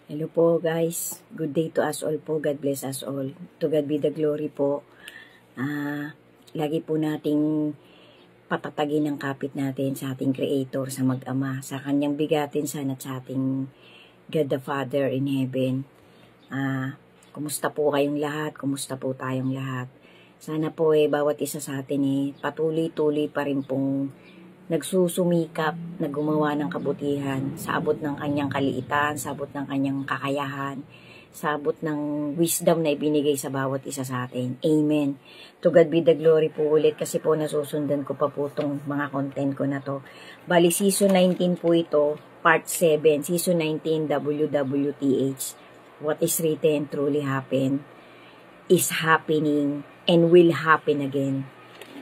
Hello po guys, good day to us all po, God bless us all. To God be the glory po. Lagi po nating patatagin ang kapit natin sa ating Creator, sa Mag-ama, sa kanyang bigatin sana at sa ating God the Father in heaven. Kumusta po kayong lahat? Kumusta po tayong lahat? Sana po bawat isa sa atin patuloy-tuloy pa rin pong nagsusumikap na gumawa ng kabutihan sa abot ng kanyang kaliitan, sa abot ng kanyang kakayahan, sa abot ng wisdom na ibinigay sa bawat isa sa atin. Amen. To God be the glory po ulit kasi po nasusundan ko pa po itong mga content ko na to. Bali, season 19 po ito, part 7, season 19 WWTH. What is written truly happen, is happening, and will happen again.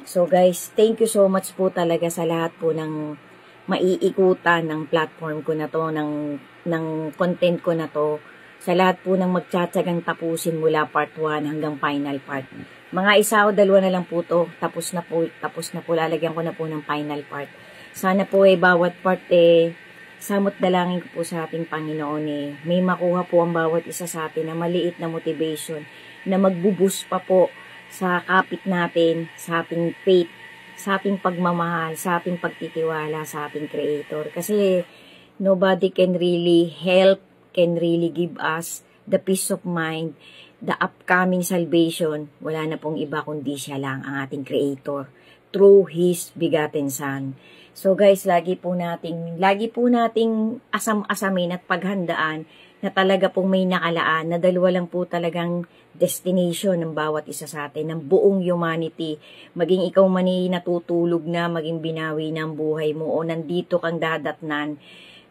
So guys, thank you so much po talaga sa lahat po ng maiikutan ng platform ko na to, ng content ko na to, sa lahat po ng magtsatsagang tapusin mula part 1 hanggang final part. Mga isa o dalawa na lang po to, tapos na po, lalagyan ko na po ng final part. Sana po bawat part samot dalangin ko po sa ating Panginoon may makuha po ang bawat isa sa atin na maliit na motivation na magbubus pa po sa kapit natin, sa ating faith, sa ating pagmamahal, sa ating pagtitiwala sa ating Creator. Kasi nobody can really help, can really give us the peace of mind, the upcoming salvation. Wala na pong iba kundi siya lang, ang ating Creator, through His begotten Son. So guys, lagi po nating asam-asamin at paghandaan na talaga pong may nakalaan, na dalawa lang po talagang destination ng bawat isa sa atin, ng buong humanity. Maging ikaw man natutulog na, maging binawi ng buhay mo, o nandito kang dadatnan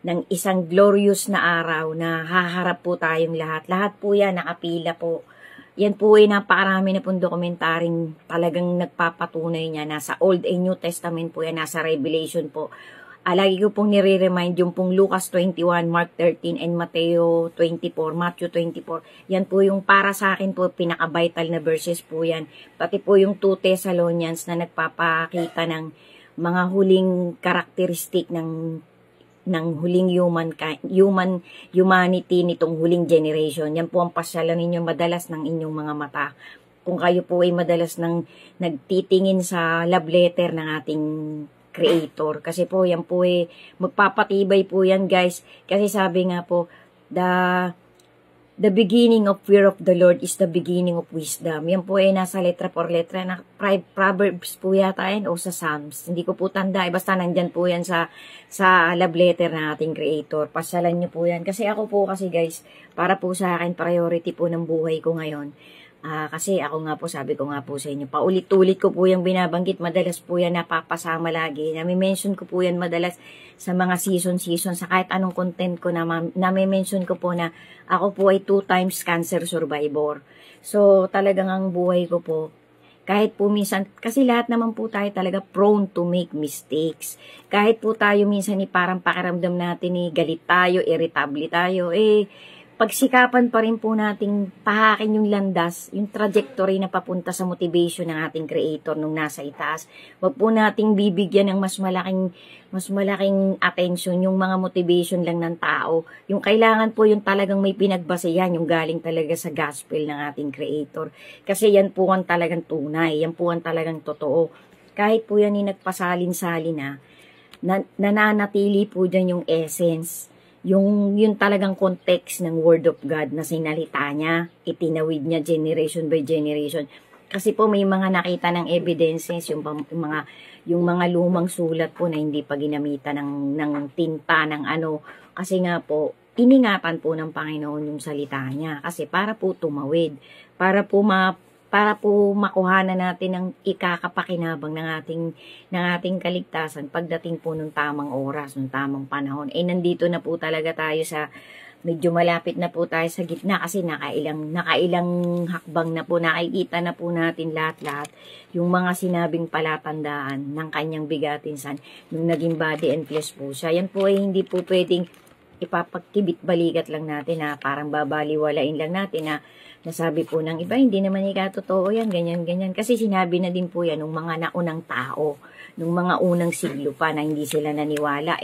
ng isang glorious na araw na haharap po tayong lahat. Lahat po yan, nakapila po. Yan po napakarami na pong dokumentaring talagang nagpapatunay niya. Nasa Old and New Testament po yan, nasa Revelation po. Lagi ko pong nire-remind yung pong Lucas 21, Mark 13, and Matthew 24. Yan po yung para sa akin po, pinaka-vital na verses po yan. Pati po yung 2 Thessalonians na nagpapakita ng mga huling karakteristik ng huling humanity nitong huling generation. Yan po ang pasyalan ninyo madalas ng inyong mga mata. Kung kayo po madalas nagtitingin sa love letter ng ating Creator. Kasi po, yan po magpapatibay po yan guys. Kasi sabi nga po, the beginning of fear of the Lord is the beginning of wisdom. Yan po nasa letra por letra na Proverbs po yata yan o sa Psalms. Hindi ko po tanda. Basta nandyan po yan sa love letter ng ating Creator. Pasyalan nyo po yan. Kasi ako po guys, para po sa akin, priority po ng buhay ko ngayon. Kasi ako nga po, sabi ko nga po sa inyo, paulit-ulit ko po yung binabanggit, madalas po yan napapasama lagi, nami-mention ko po yan madalas sa mga season, sa kahit anong content ko nami-mention ko po na ako po ay 2 times cancer survivor. So, talagang ang buhay ko po, kahit po minsan, kasi lahat naman po tayo talaga prone to make mistakes. Kahit po tayo minsan parang pakiramdam natin galit tayo, irritable tayo, pagsikapan pa rin po nating pahakin yung landas, yung trajectory na papunta sa motivation ng ating Creator nung nasa itaas. Wag po nating bibigyan ng mas malaking attention yung mga motivation lang ng tao. Yung kailangan po yung talagang may pinagbasihan, yung galing talaga sa gospel ng ating Creator. Kasi yan po ang talagang tunay, yan po ang talagang totoo. Kahit po yan nagpasalin-salin nananatili po dyan yung essence. Yung talagang context ng Word of God na sinalita niya, itinawid niya generation by generation. Kasi po may mga nakita ng evidences, yung mga lumang sulat po na hindi pa ginamitan ng tinta, ng ano. Kasi nga po, iningatan po ng Panginoon yung salita niya. Kasi para po tumawid, para po makuhanan natin ang ikakapakinabang ng ating kaligtasan pagdating po nung tamang oras, nung tamang panahon. Nandito na po talaga tayo medyo malapit na po tayo sa gitna kasi nakailang hakbang na po, nakikita na po natin lahat yung mga sinabing palatandaan ng kanyang bigatin Son nung naging body and flesh po siya. Yan po hindi po pwedeng ipapagkibit balikat lang natin parang babaliwalain lang natin nasabi po ng iba, hindi naman totoo yan, ganyan. Kasi sinabi na din po yan ng mga naunang tao, ng mga unang siglo pa na hindi sila naniwala.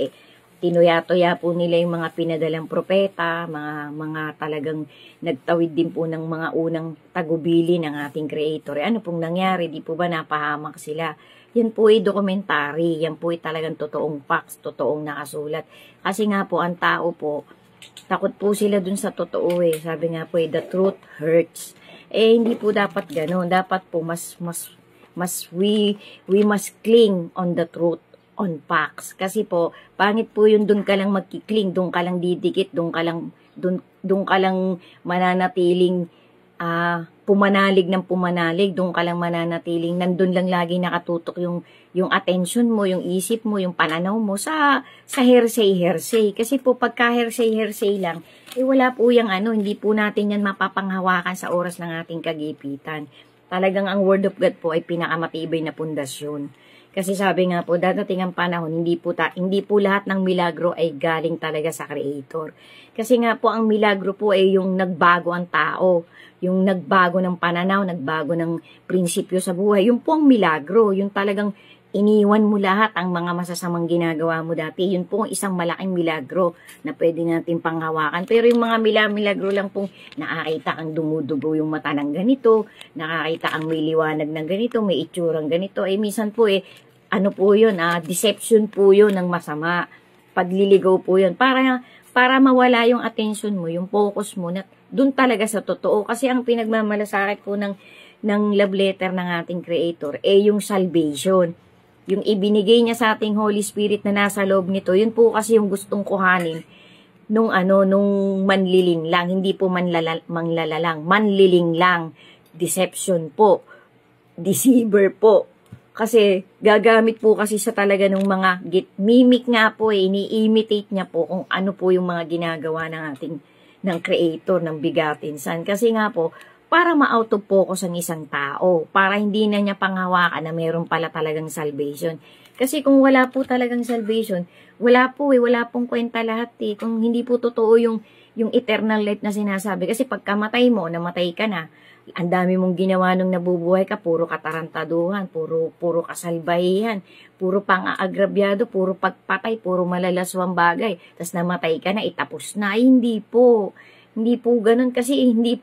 tinuya-tuya po nila yung mga pinadalang propeta, mga talagang nagtawid din po ng mga unang tagubili ng ating Creator. Ano pong nangyari? Di po ba napahamak sila? Yan po ay documentary. Yan po ay talagang totoong facts, totoong nakasulat. Kasi nga po, ang tao po, takot po sila dun sa totoo eh. Sabi nga po the truth hurts. Hindi po dapat gano'n. Dapat po we must cling on the truth, on facts. Kasi po, pangit po yun, dun ka lang magkikling, dun ka lang didikit, dun ka lang mananatiling pumanalig ng pumanalig, dun ka lang mananatiling, nandun lang lagi nakatutok yung attention mo, yung isip mo, yung pananaw mo sa hearsay. Kasi po pagka hearsay lang, wala po yung hindi po natin yan mapapanghawakan sa oras ng ating kagipitan. Talagang ang Word of God po ay pinakamatibay na pundasyon. Kasi sabi nga po, dadating ang panahon, hindi po lahat ng milagro ay galing talaga sa Creator. Kasi nga po, ang milagro po ay yung nagbago ang tao, yung nagbago ng pananaw, nagbago ng prinsipyo sa buhay. Yung po ang milagro, yung talagang iniwan mo lahat ang mga masasamang ginagawa mo dati. Yun po ang isang malaking milagro na pwede natin panghawakan. Pero yung mga milagro lang pong nakakita kang dumudugo yung mata ng ganito, nakakita kang may liwanag ng ganito, may itsurang ganito. Minsan po ano po yun, deception po yun ng masama. Pagliligaw po yun. Para mawala yung attention mo, yung focus mo, na dun talaga sa totoo. Kasi ang pinagmamalasakit po ng love letter ng ating Creator, yung salvation. Yung ibinigay niya sa ating Holy Spirit na nasa loob nito, yun po kasi yung gustong kuhanin nung manliling lang, hindi po manglalalang, manliling lang, deception po, deceiver po. Kasi gagamit po kasi sa talaga ng mga mimic nga po ini-imitate niya po kung ano po yung mga ginagawa ng Creator, ng bigatin san. Kasi nga po, para ma-out of focus ang isang tao, para hindi na niya panghawakan na meron pala talagang salvation. Kasi kung wala po talagang salvation, wala pong kwenta lahat kung hindi po totoo yung eternal life na sinasabi. Kasi pagkamatay mo, namatay ka na, ang dami mong ginawa nung nabubuhay ka, puro katarantaduhan, puro kasalbahihan, puro pang-aagrabyado, puro pagpatay, puro malalaswang bagay, tas namatay ka na, itapos na. Hindi po ganun kasi hindi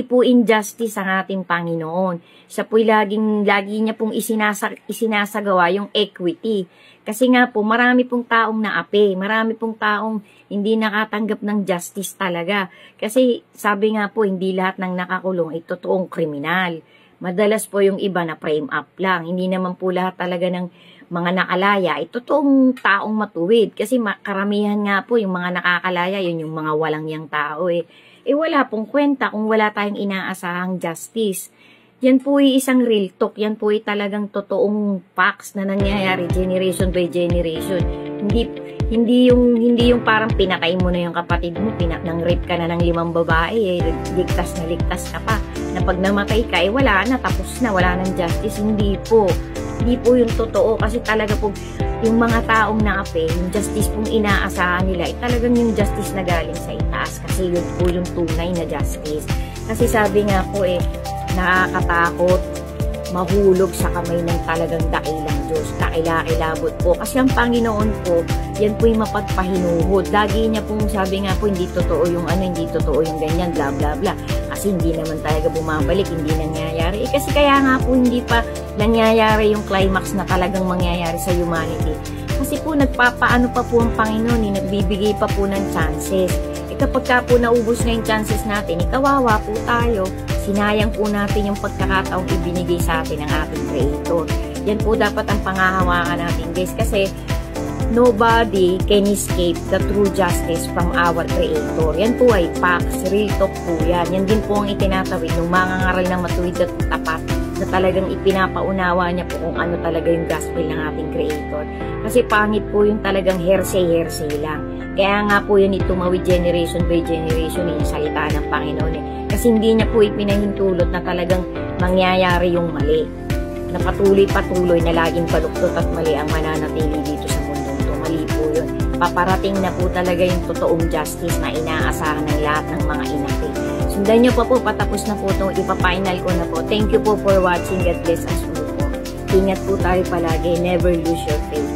po injustice ang ating Panginoon. Siya po'y lagi niya pong isinasagawa yung equity. Kasi nga po, marami pong taong naapi, marami pong taong hindi nakatanggap ng justice talaga. Kasi sabi nga po, hindi lahat ng nakakulong ay totoong kriminal. Madalas po yung iba na frame up lang. Hindi naman po lahat talaga ng mga nakalaya ay totoong taong matuwid. Kasi karamihan nga po yung mga nakakalaya, yun yung mga walang yang tao wala pong kwenta kung wala tayong inaasahang justice. Yan po ay isang real talk. Yan po ay talagang totoong facts na nangyayari generation by generation. Hindi yung parang pinatay mo na yung kapatid mo, nang rape ka na ng 5 babae, ligtas ka pa. Na pag namatay ka, wala na, tapos na, wala nang justice. Hindi po yung totoo. Kasi talaga po, yung mga taong naapi, yung justice pong inaasahan nila, talagang yung justice na galing sa itaas. Kasi yun po yung tunay na justice. Kasi sabi nga po nakakatakot mahulog sa kamay ng talagang dakilang Diyos. Dakila-kilabot po. Kasi ang Panginoon po, yan po yung mapagpahinuhod. Lagi niya pong sabi nga po, hindi totoo yung hindi totoo yung ganyan, bla bla bla. Kasi hindi naman talaga bumabalik, hindi nangyayari. Kasi kaya nga po hindi pa nangyayari yung climax na talagang mangyayari sa humanity. Kasi po nagpapaano pa po ang Panginoon, nagbibigay pa po ng chances. Kapag ka po naubos na yung chances natin, kawawa po tayo. Sinayang po natin yung pagkakataong ibinigay sa atin ng ating Creator. Yan po dapat ang pangahawakan natin, guys. Kasi nobody can escape the true justice from our Creator. Yan po ay facts, real talk po yan. Yan din po ang itinatawid ng mga ngaral ng matuwid at tapat na talagang ipinapaunawa niya po kung ano talaga yung gospel ng ating Creator. Kasi pangit po yung talagang hearsay lang. Kaya nga po yun itumawid generation by generation yung salita ng Panginoon. Kasi hindi niya po ipinahintulot na talagang mangyayari yung mali. Na patuloy na laging baluktot at mali ang mananatili dito sa mundong to. Mali po yun. Paparating na po talaga yung totoong justice na inaasahan ng lahat ng mga inapi. Sundan nyo pa po, patapos na po itong ipapainal ko na po. Thank you po for watching. God bless us po. Ingat po tayo palagi. Never lose your faith.